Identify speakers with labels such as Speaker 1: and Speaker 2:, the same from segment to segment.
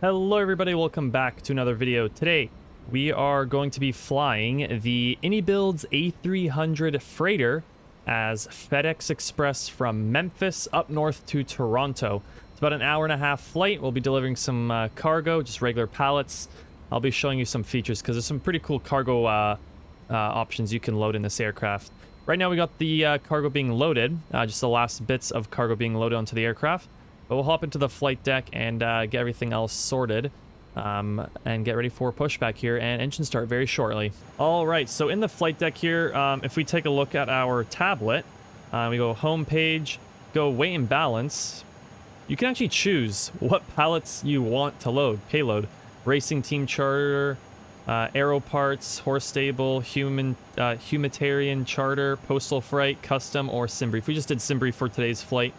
Speaker 1: Hello everybody, welcome back to another video. Today we are going to be flying the Inibuilds A300 freighter as FedEx Express from Memphis up north to Toronto. It's about an hour and a half flight. We'll be delivering some cargo, just regular pallets. I'll be showing you some features because there's some pretty cool cargo options you can load in this aircraft. Right now we got the cargo being loaded, just the last bits of cargo being loaded onto the aircraft. But we'll hop into the flight deck and get everything else sorted and get ready for pushback here and engine start very shortly. All right, so in the flight deck here, if we take a look at our tablet, we go home page, go weight and balance. You can actually choose what pallets you want to load, payload. Racing team charter, aero parts, horse stable, humanitarian charter, postal freight, custom, or sim brief. We just did sim brief for today's flight.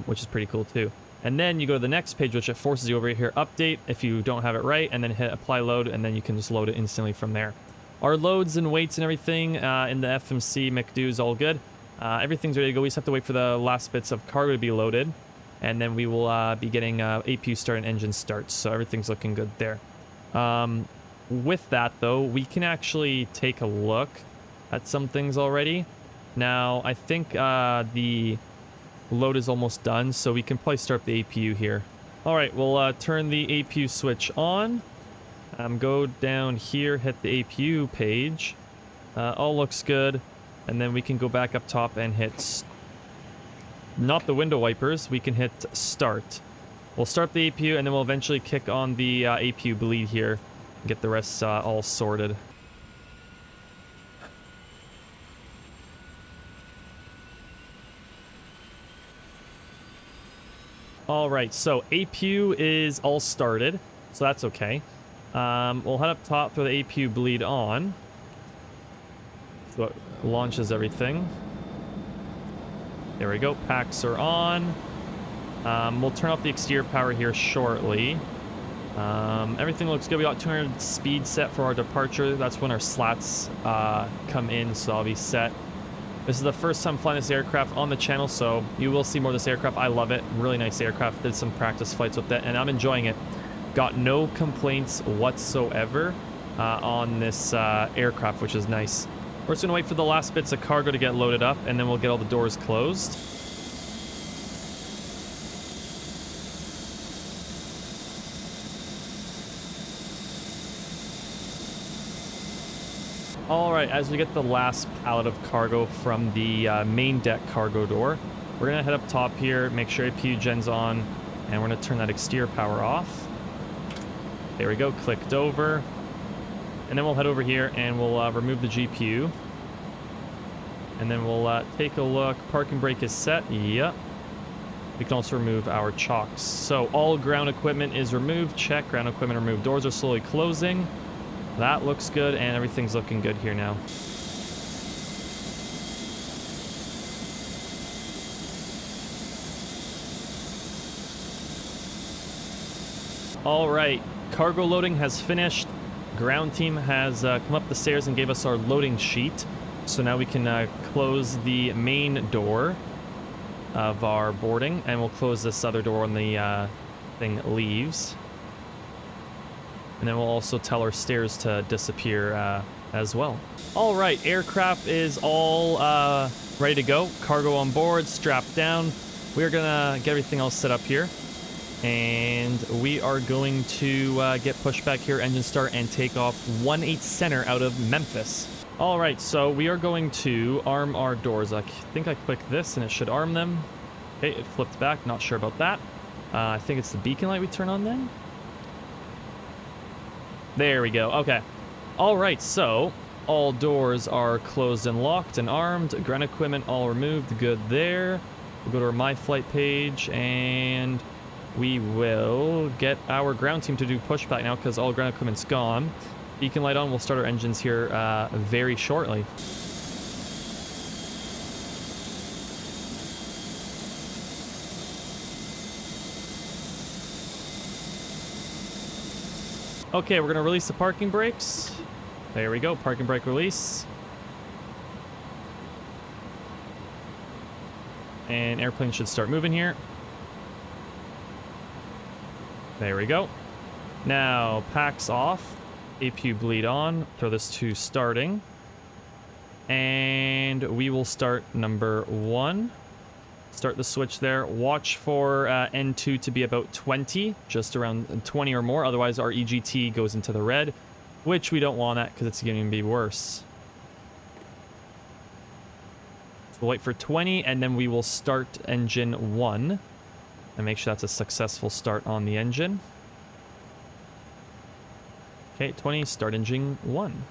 Speaker 1: Which is pretty cool too. And then you go to the next page, which it forces you over here, update if you don't have it right, and then hit apply load, and then you can just load it instantly from there. Our loads and weights and everything in the FMC McDo is all good. Everything's ready to go. We just have to wait for the last bits of cargo to be loaded, and then we will be getting APU start and engine starts, so everything's looking good there. With that though, we can actually take a look at some things already. Now, I think the load is almost done, so we can probably start the APU here. All right, we'll turn the APU switch on. Go down here, hit the APU page. All looks good. And then we can go back up top and hit, not the window wipers, we can hit start. We'll start the APU and then we'll eventually kick on the APU bleed here and get the rest all sorted. All right, so APU is all started, so that's okay. We'll head up top, throw the APU bleed on. So it launches everything. There we go, packs are on. We'll turn off the exterior power here shortly. Everything looks good. We got 200 speed set for our departure. That's when our slats come in, so I'll be set. This is the first time flying this aircraft on the channel, so you will see more of this aircraft. I love it. Really nice aircraft. Did some practice flights with it, and I'm enjoying it. Got no complaints whatsoever on this aircraft, which is nice. We're just going to wait for the last bits of cargo to get loaded up, and then we'll get all the doors closed. Alright, as we get the last pallet of cargo from the main deck cargo door, we're going to head up top here, make sure APU gen's on, and we're going to turn that exterior power off. There we go, clicked over. And then we'll head over here and we'll remove the GPU. And then we'll take a look. Parking brake is set. Yep. We can also remove our chocks. So all ground equipment is removed. Check, ground equipment removed. Doors are slowly closing. That looks good, and everything's looking good here now. All right, cargo loading has finished. Ground team has come up the stairs and gave us our loading sheet. So now we can close the main door of our boarding, and we'll close this other door when the thing leaves. And then we'll also tell our stairs to disappear as well. All right, aircraft is all ready to go. Cargo on board, strapped down. We're gonna get everything else set up here. And we are going to get pushback here, engine start, and take off 18 center out of Memphis. All right, so we are going to arm our doors. I think I clicked this and it should arm them. Okay, it flipped back, not sure about that. I think it's the beacon light we turn on then. There we go. Okay. All right. So all doors are closed and locked and armed. Ground equipment all removed. Good there. We'll go to our My Flight page and we will get our ground team to do pushback now because all ground equipment's gone. Beacon light on. We'll start our engines here very shortly. Okay, we're going to release the parking brakes. There we go, parking brake release. And airplane should start moving here. There we go. Now, packs off. APU bleed on. Throw this to starting. And we will start number 1. Start the switch there. Watch for N2 to be about 20, just around 20 or more. Otherwise, our EGT goes into the red, which we don't want that because it's going to be worse. So we'll wait for 20, and then we will start engine 1 and make sure that's a successful start on the engine. Okay, 20, start engine 1.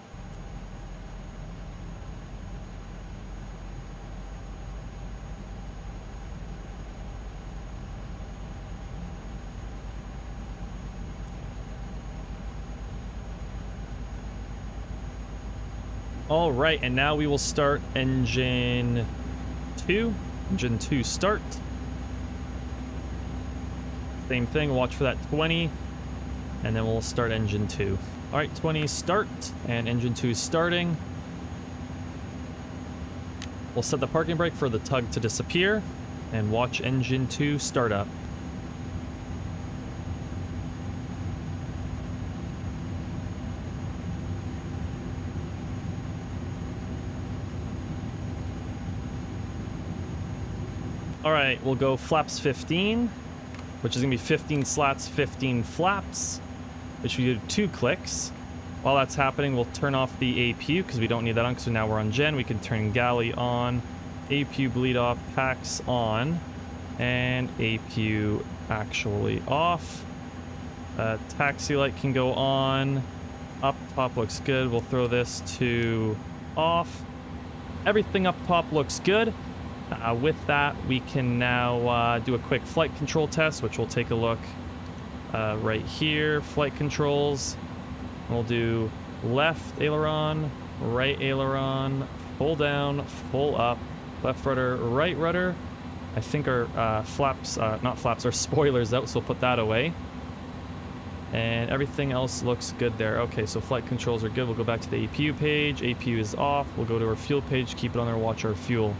Speaker 1: All right, and now we will start engine 2. Engine 2 start. Same thing, watch for that 20, and then we'll start engine 2. All right, 20 start, and engine 2 is starting. We'll set the parking brake for the tug to disappear, and watch engine 2 start up. All right, we'll go flaps 15, which is gonna be 15 slats, 15 flaps, which we do 2 clicks. While that's happening, we'll turn off the APU because we don't need that on because now we're on gen. We can turn galley on, APU bleed off, packs on, and APU actually off. Taxi light can go on. Up top looks good. We'll throw this to off. Everything up top looks good. With that, we can now do a quick flight control test, which we'll take a look right here. Flight controls. We'll do left aileron, right aileron, full down, full up, left rudder, right rudder. I think our flaps, not flaps, our spoilers out, so we'll put that away. And everything else looks good there. Okay, so flight controls are good. We'll go back to the APU page. APU is off. We'll go to our fuel page, keep it on there, watch our fuel.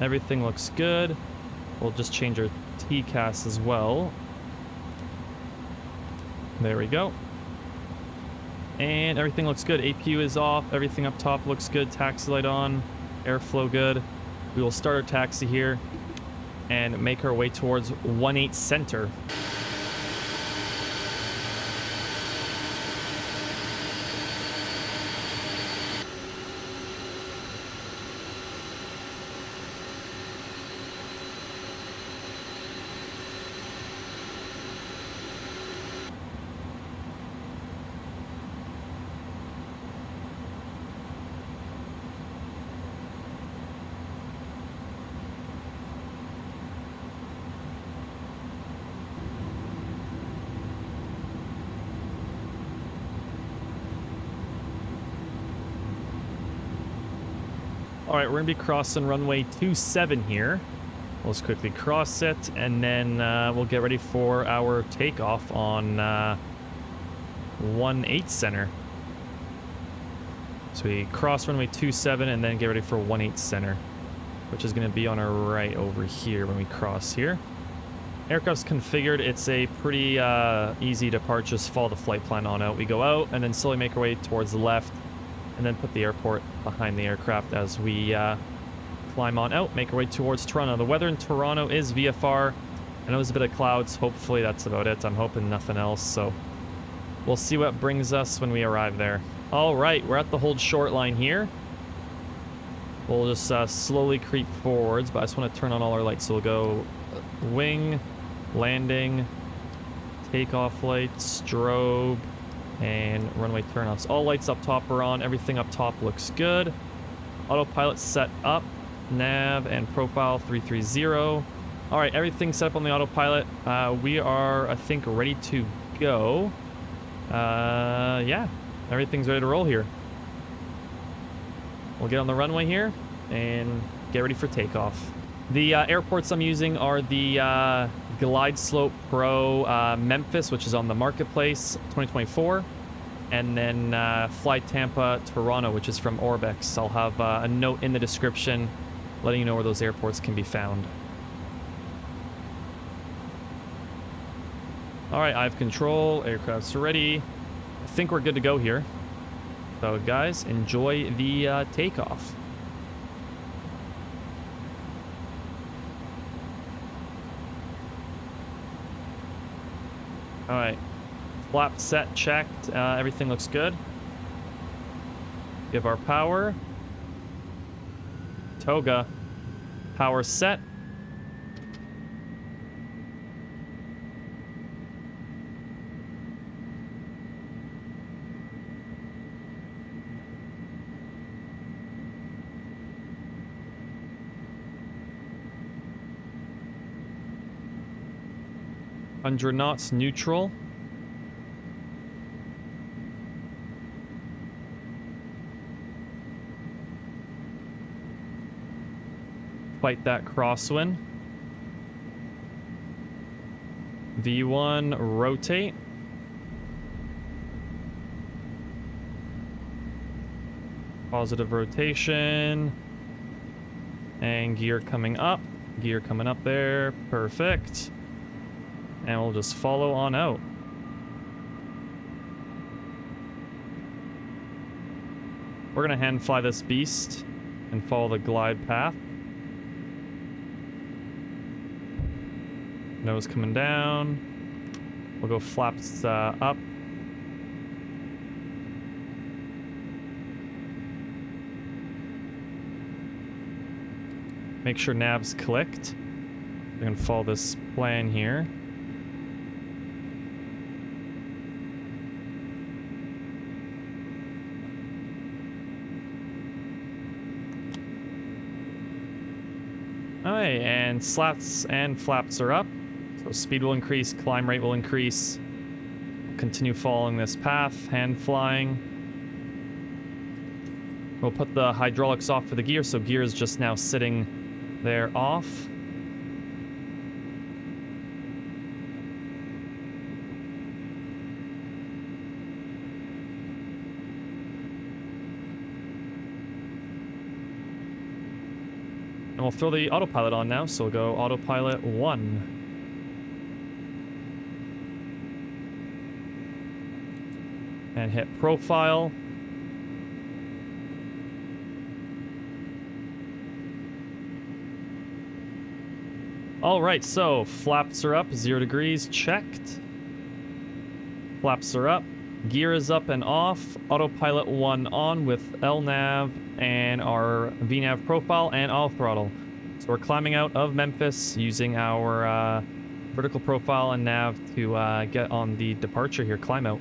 Speaker 1: Everything looks good. We'll just change our TCAS as well. There we go. And everything looks good. APU is off. Everything up top looks good. Taxi light on. Airflow good. We will start our taxi here and make our way towards 18 center. All right, we're gonna be crossing runway 27 here. We'll just quickly cross it, and then we'll get ready for our takeoff on 18 center. So we cross runway 27 and then get ready for 18 center, which is gonna be on our right over here when we cross here. Aircraft's configured. It's a pretty easy depart. Just follow the flight plan on out. We go out and then slowly make our way towards the left, and then put the airport behind the aircraft as we climb on out, make our way towards Toronto. The weather in Toronto is VFR. I know there's a bit of clouds. Hopefully that's about it. I'm hoping nothing else, so we'll see what brings us when we arrive there. All right, we're at the hold short line here. We'll just slowly creep forwards, but I just want to turn on all our lights. So we'll go wing, landing, takeoff lights, strobe, and runway turnoffs. All lights up top are on. Everything up top looks good. Autopilot set up. Nav and profile 330. All right, everything's set up on the autopilot. We are, I think, ready to go. Yeah, everything's ready to roll here. We'll get on the runway here and get ready for takeoff. The airports I'm using are the Glideslope Pro Memphis, which is on the marketplace 2024, and then FlyTampa Toronto, which is from ORBX. I'll have a note in the description letting you know where those airports can be found. All right, I have control. Aircraft's ready. I think we're good to go here. So guys, enjoy the takeoff. All right, flap set checked. Everything looks good. Give our power. Toga. Power set. Hundred knots neutral. Fight that crosswind. V1 rotate. Positive rotation. And gear coming up. Gear coming up there. Perfect. And we'll just follow on out. We're gonna hand fly this beast and follow the glide path. Nose coming down. We'll go flaps up. Make sure nav's clicked. We're gonna follow this plan here. Alright, and slats and flaps are up. So speed will increase, climb rate will increase. We'll continue following this path, hand flying. We'll put the hydraulics off for the gear, so gear is just now sitting there off. And we'll throw the autopilot on now, so we'll go autopilot 1. And hit profile. All right, so flaps are up, 0 degrees, checked. Flaps are up, gear is up and off, autopilot 1 on with LNAV and our VNAV profile and all throttle. So we're climbing out of Memphis using our vertical profile and nav to get on the departure here, climb out.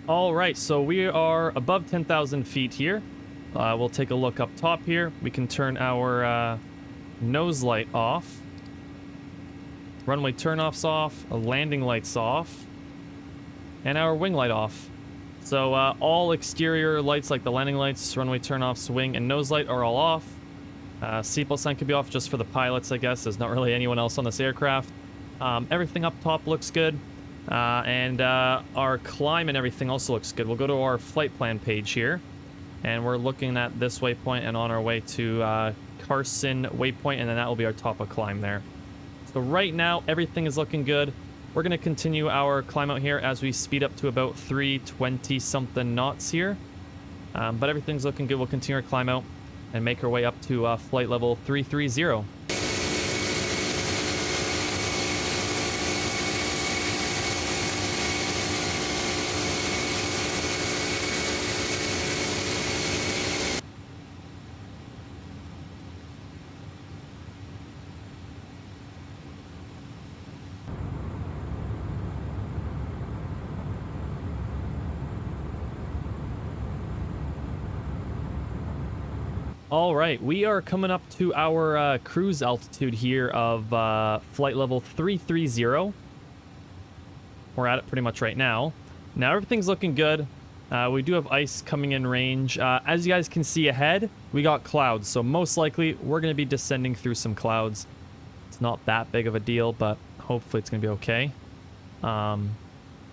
Speaker 1: All right, so we are above 10,000 feet here. We'll take a look up top here. We can turn our nose light off. Runway turnoffs off, landing lights off, and our wing light off. So all exterior lights like the landing lights, runway turnoffs, wing, and nose light are all off. Seatbelt sign could be off just for the pilots, I guess. There's not really anyone else on this aircraft. Everything up top looks good. And our climb and everything also looks good. We'll go to our flight plan page here, and we're looking at this waypoint and on our way to Carson waypoint, and then that will be our top of climb there. So right now, everything is looking good. We're going to continue our climb out here as we speed up to about 320-something knots here. But everything's looking good. We'll continue our climb out and make our way up to flight level 330. All right, we are coming up to our cruise altitude here of flight level 330. We're at it pretty much right now. Now everything's looking good. We do have ice coming in range. As you guys can see ahead, we got clouds. So most likely we're going to be descending through some clouds. It's not that big of a deal, but hopefully it's going to be okay.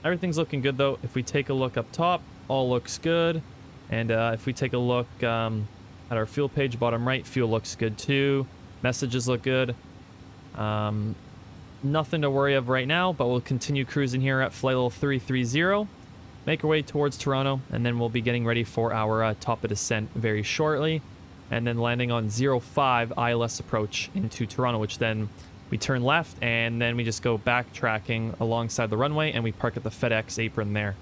Speaker 1: Everything's looking good though. If we take a look up top, all looks good. And if we take a look at our fuel page, bottom right, fuel looks good too. Messages look good. Nothing to worry of right now, but we'll continue cruising here at flight level 330. Make our way towards Toronto, and then we'll be getting ready for our top of descent very shortly. And then landing on 05 ILS approach into Toronto, which then we turn left, and then we just go backtracking alongside the runway, and we park at the FedEx apron there.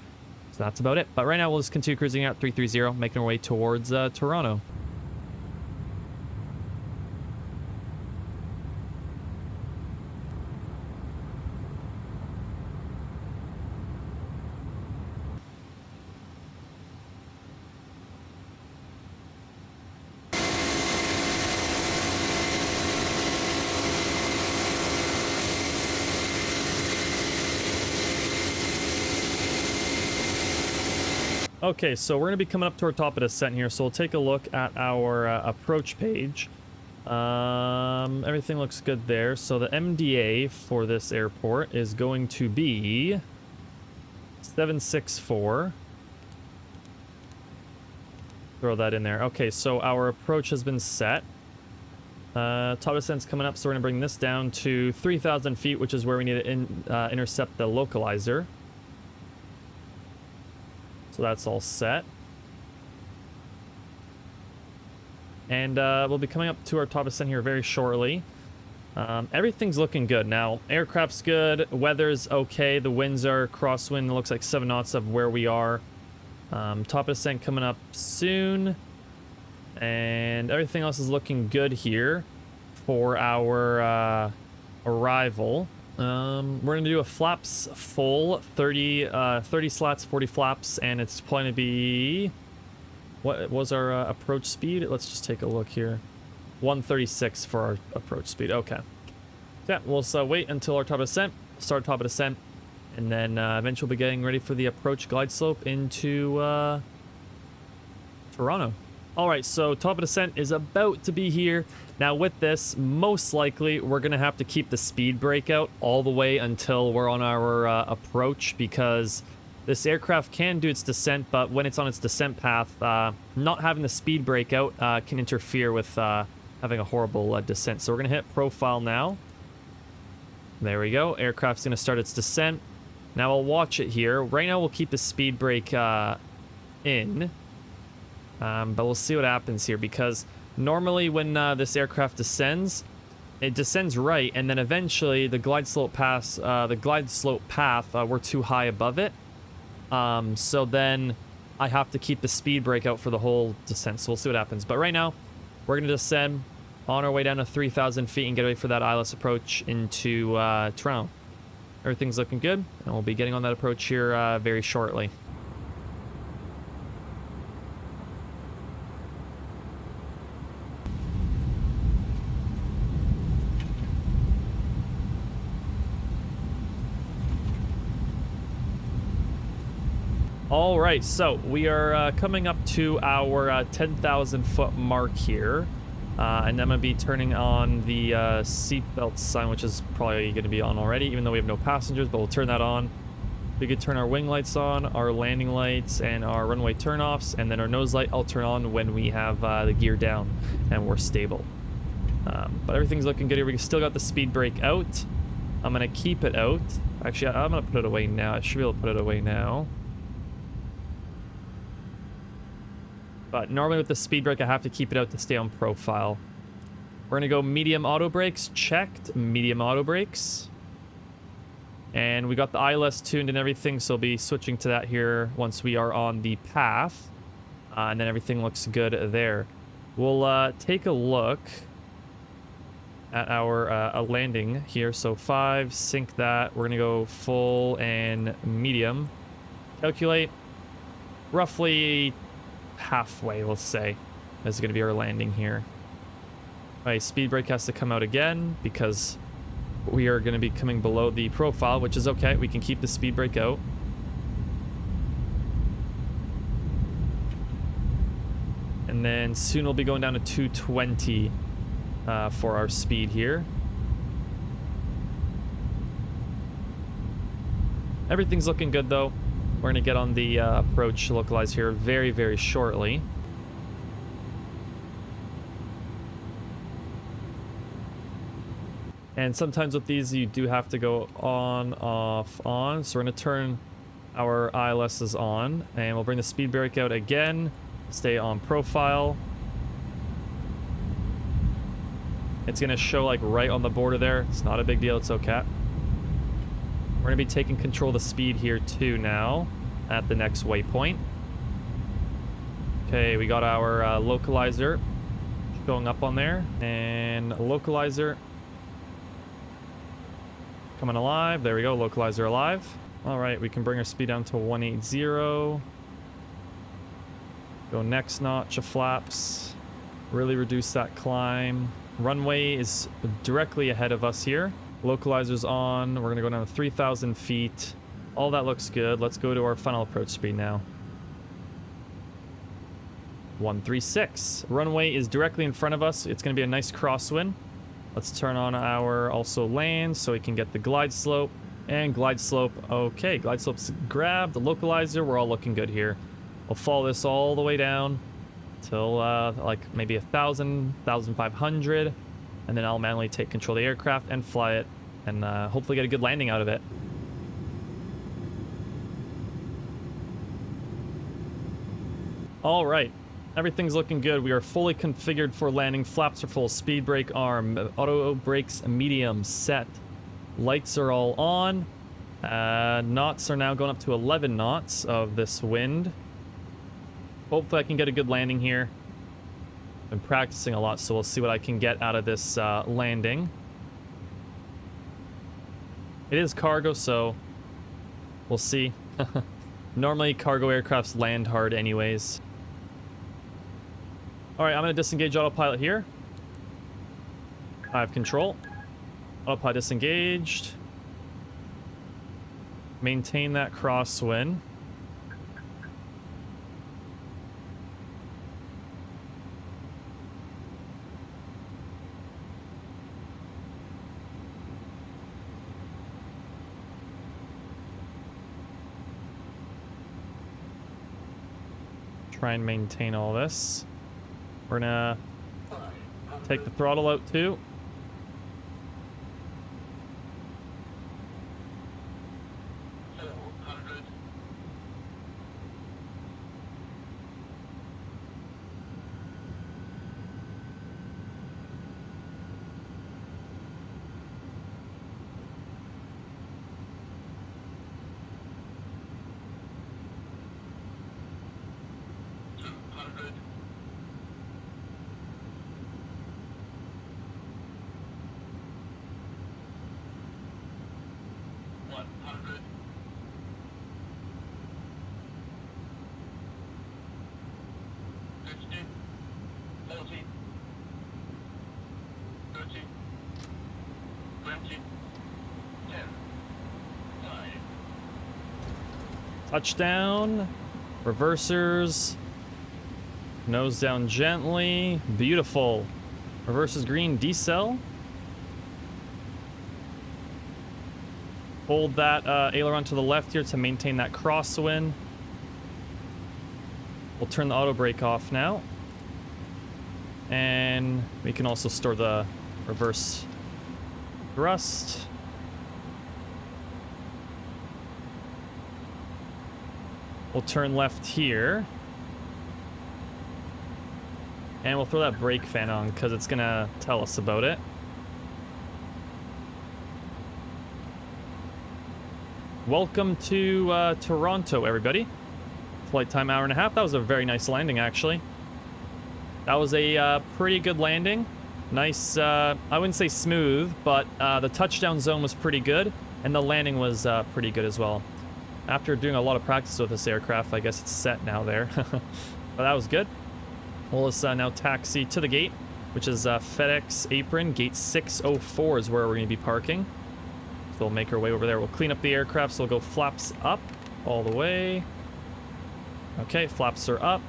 Speaker 1: So that's about it. But right now, we'll just continue cruising at 330, making our way towards Toronto. Okay, so we're going to be coming up to our top of descent here, so we'll take a look at our approach page. Everything looks good there. So the MDA for this airport is going to be 764. Throw that in there. Okay, so our approach has been set. Top descent's coming up, so we're going to bring this down to 3,000 feet, which is where we need to intercept the localizer. So that's all set. And we'll be coming up to our top descent here very shortly. Everything's looking good. Now, aircraft's good. Weather's okay. The winds are crosswind. It looks like 7 knots of where we are. Top descent coming up soon. And everything else is looking good here for our arrival. We're going to do a flaps full, 30 slats, 40 flaps, and it's going to be... What was our approach speed? Let's just take a look here. 136 for our approach speed. Okay. Yeah, we'll wait until our top of descent, start top of descent, and then eventually we'll be getting ready for the approach glide slope into Toronto. Alright, so top of descent is about to be here. Now with this, most likely we're going to have to keep the speed brake out all the way until we're on our approach, because this aircraft can do its descent, but when it's on its descent path, not having the speed brake out can interfere with having a horrible descent. So we're going to hit profile now. There we go. Aircraft's going to start its descent. Now I'll watch it here. Right now we'll keep the speed brake in. But we'll see what happens here, because normally when this aircraft descends, it descends right, and then eventually the glide slope path, we're too high above it. So then I have to keep the speed brake out for the whole descent. So we'll see what happens. But right now, we're going to descend on our way down to 3,000 feet and get ready for that ILS approach into Toronto. Everything's looking good, and we'll be getting on that approach here very shortly. All right, so we are coming up to our 10,000 foot mark here, and I'm going to be turning on the seatbelt sign, which is probably going to be on already, even though we have no passengers, but we'll turn that on. We could turn our wing lights on, our landing lights, and our runway turnoffs, and then our nose light I'll turn on when we have the gear down and we're stable. But everything's looking good here. We still got the speed brake out. I'm going to keep it out. Actually, I'm going to put it away now. I should be able to put it away now. But normally with the speed brake, I have to keep it out to stay on profile. We're going to go medium auto brakes. Checked. Medium auto brakes. And we got the ILS tuned and everything, so we'll be switching to that here once we are on the path. And then everything looks good there. We'll take a look at our landing here. So 5, sync that. We're going to go full and medium. Calculate roughly halfway, let's say. is going to be our landing here. All right, speed brake has to come out again because we are going to be coming below the profile, which is okay. We can keep the speed brake out. And then soon we'll be going down to 220 for our speed here. Everything's looking good though. We're going to get on the approach localize here very, very shortly. And sometimes with these, you do have to go on, off, on. So we're going to turn our ILSs on, and we'll bring the speed brake out again. Stay on profile. It's going to show like right on the border there. It's not a big deal. It's okay. We're going to be taking control of the speed here too now at the next waypoint. Okay, we got our localizer showing up on there, and a localizer coming alive. There we go, localizer alive. All right, we can bring our speed down to 180. Go next notch of flaps. Really reduce that climb. Runway is directly ahead of us here. Localizer's on. We're gonna go down to 3,000 feet. All that looks good. Let's go to our final approach speed now. 136. Runway is directly in front of us. It's gonna be a nice crosswind. Let's turn on our also land so we can get the glide slope. And glide slope, okay, glide slope's grabbed. The localizer, we're all looking good here. We'll follow this all the way down till like maybe 1,000, 1,500, and then I'll manually take control of the aircraft and fly it, and hopefully get a good landing out of it. All right. Everything's looking good. We are fully configured for landing. Flaps are full. Speed brake arm. Auto brakes medium set. Lights are all on. Knots are now going up to 11 knots of this wind. Hopefully I can get a good landing here. Been practicing a lot, so we'll see what I can get out of this landing. It is cargo, so we'll see. Normally cargo aircrafts land hard anyways. Alright, I'm going to disengage autopilot here. I have control. Autopilot disengaged. Maintain that crosswind. Try and maintain all this. We're gonna take the throttle out too. Touchdown, reversers, nose down gently, beautiful. Reverses green, decel. Hold that aileron to the left here to maintain that crosswind. We'll turn the auto brake off now. And we can also store the reverse thrust. We'll turn left here. And we'll throw that brake fan on because it's going to tell us about it. Welcome to Toronto, everybody. Flight time hour and a half. That was a very nice landing, actually. That was a pretty good landing. Nice, I wouldn't say smooth, but the touchdown zone was pretty good. And the landing was pretty good as well. After doing a lot of practice with this aircraft, I guess it's set now there. But that was good. We'll just now taxi to the gate, which is FedEx apron. Gate 604 is where we're going to be parking. So we'll make our way over there. We'll clean up the aircraft, so we'll go flaps up all the way. Okay, flaps are up.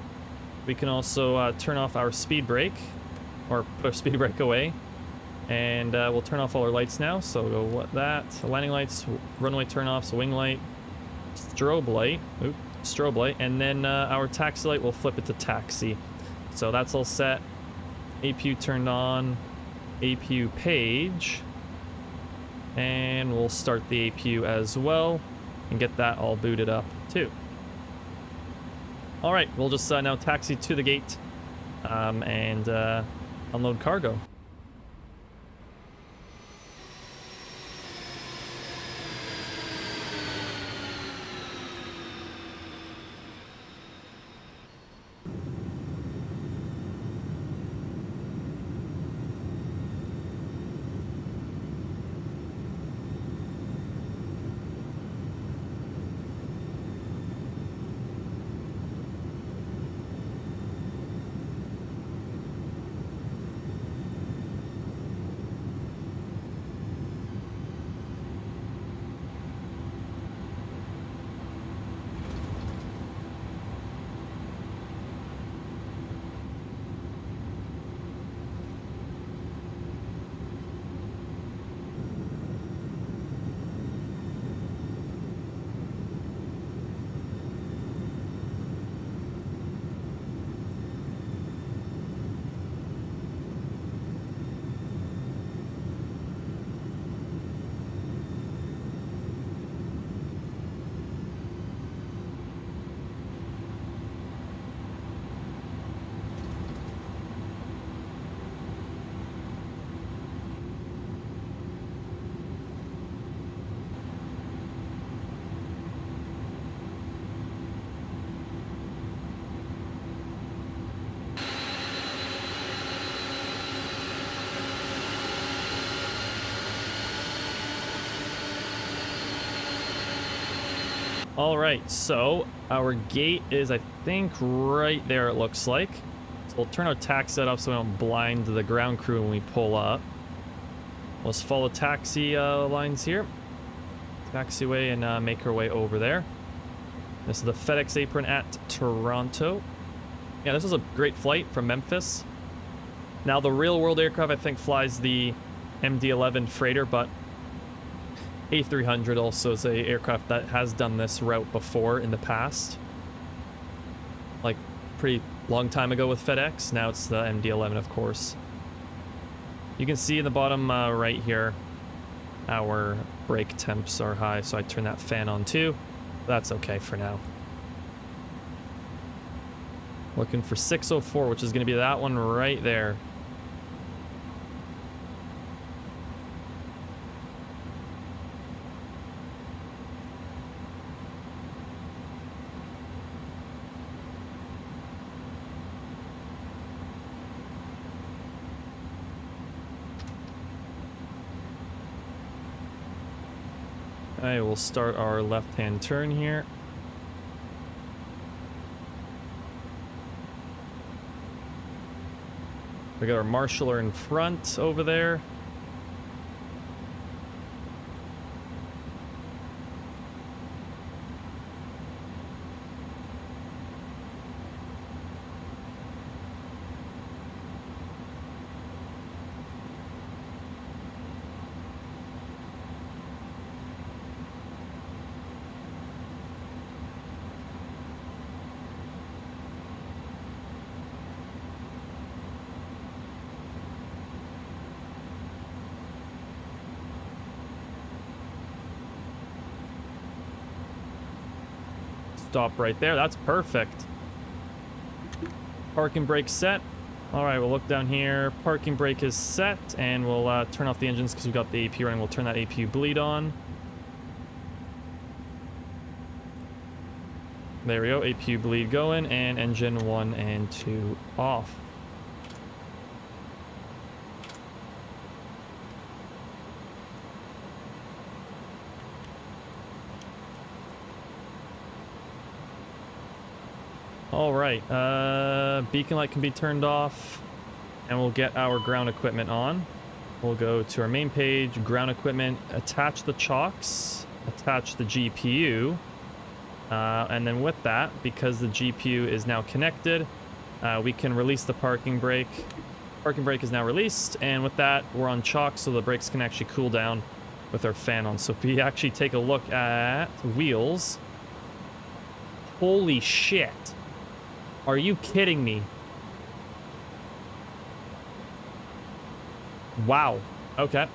Speaker 1: We can also turn off our speed brake, or put our speed brake away. And we'll turn off all our lights now. So we'll go that. Landing lights, runway turn-offs, wing light, strobe light. Oop, strobe light. And then our taxi light, we'll flip it to taxi. So that's all set. APU turned on. APU page. And we'll start the APU as well and get that all booted up too. All right, we'll just now taxi to the gate and unload cargo. All right, so our gate is, I think, right there, it looks like. So we'll turn our taxi set up so we don't blind the ground crew when we pull up. Let's follow taxi lines here. Taxiway and make our way over there. This is the FedEx apron at Toronto. Yeah, this is a great flight from Memphis. Now, the real-world aircraft, I think, flies the MD-11 freighter, but A300 also is a aircraft that has done this route before in the past. Like, pretty long time ago with FedEx. Now it's the MD-11, of course. You can see in the bottom right here, our brake temps are high, so I turn that fan on too. That's okay for now. Looking for 604, which is going to be that one right there. I will start our left-hand turn here. We got our marshaller in front over there. Stop right there. That's perfect. Parking brake set. All right, we'll look down here. Parking brake is set, and we'll turn off the engines because we've got the APU running. We'll turn that APU bleed on. There we go. APU bleed going, and engine 1 and 2 off. All right, beacon light can be turned off, and we'll get our ground equipment on. We'll go to our main page, ground equipment, attach the chocks, attach the GPU, and then with that, because the GPU is now connected, we can release the parking brake. Parking brake is now released, and with that, we're on chock, so the brakes can actually cool down with our fan on. So if we actually take a look at wheels, holy shit. Are you kidding me? Wow. Okay.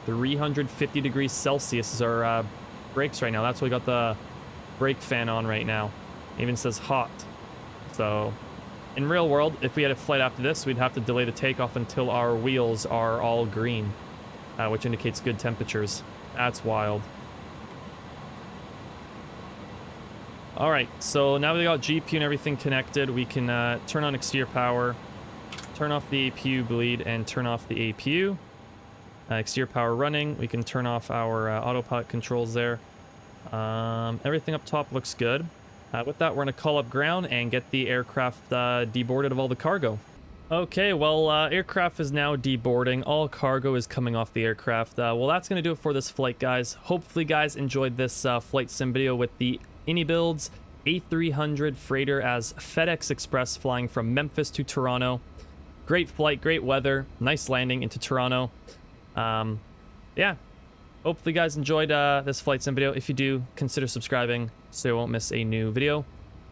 Speaker 1: 350 degrees Celsius is our brakes right now. That's why we got the brake fan on right now. It even says hot. So in real world, if we had a flight after this, we'd have to delay the takeoff until our wheels are all green, which indicates good temperatures. That's wild. All right, so now we got GPU and everything connected, we can turn on exterior power, turn off the APU bleed, and turn off the APU. Exterior power running. We can turn off our autopilot controls there. Everything up top looks good. With that, we're going to call up ground and get the aircraft deboarded of all the cargo. Okay, well, aircraft is now deboarding. All cargo is coming off the aircraft. Well, that's going to do it for this flight, guys. Hopefully, guys enjoyed this flight sim video with the Inibuilds A300 freighter as FedEx Express flying from Memphis to Toronto. Great flight, great weather, nice landing into Toronto. Yeah, hopefully you guys enjoyed this flight sim video. If you do, consider subscribing so you won't miss a new video.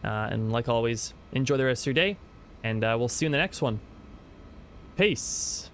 Speaker 1: And like always, enjoy the rest of your day, and we'll see you in the next one. Peace.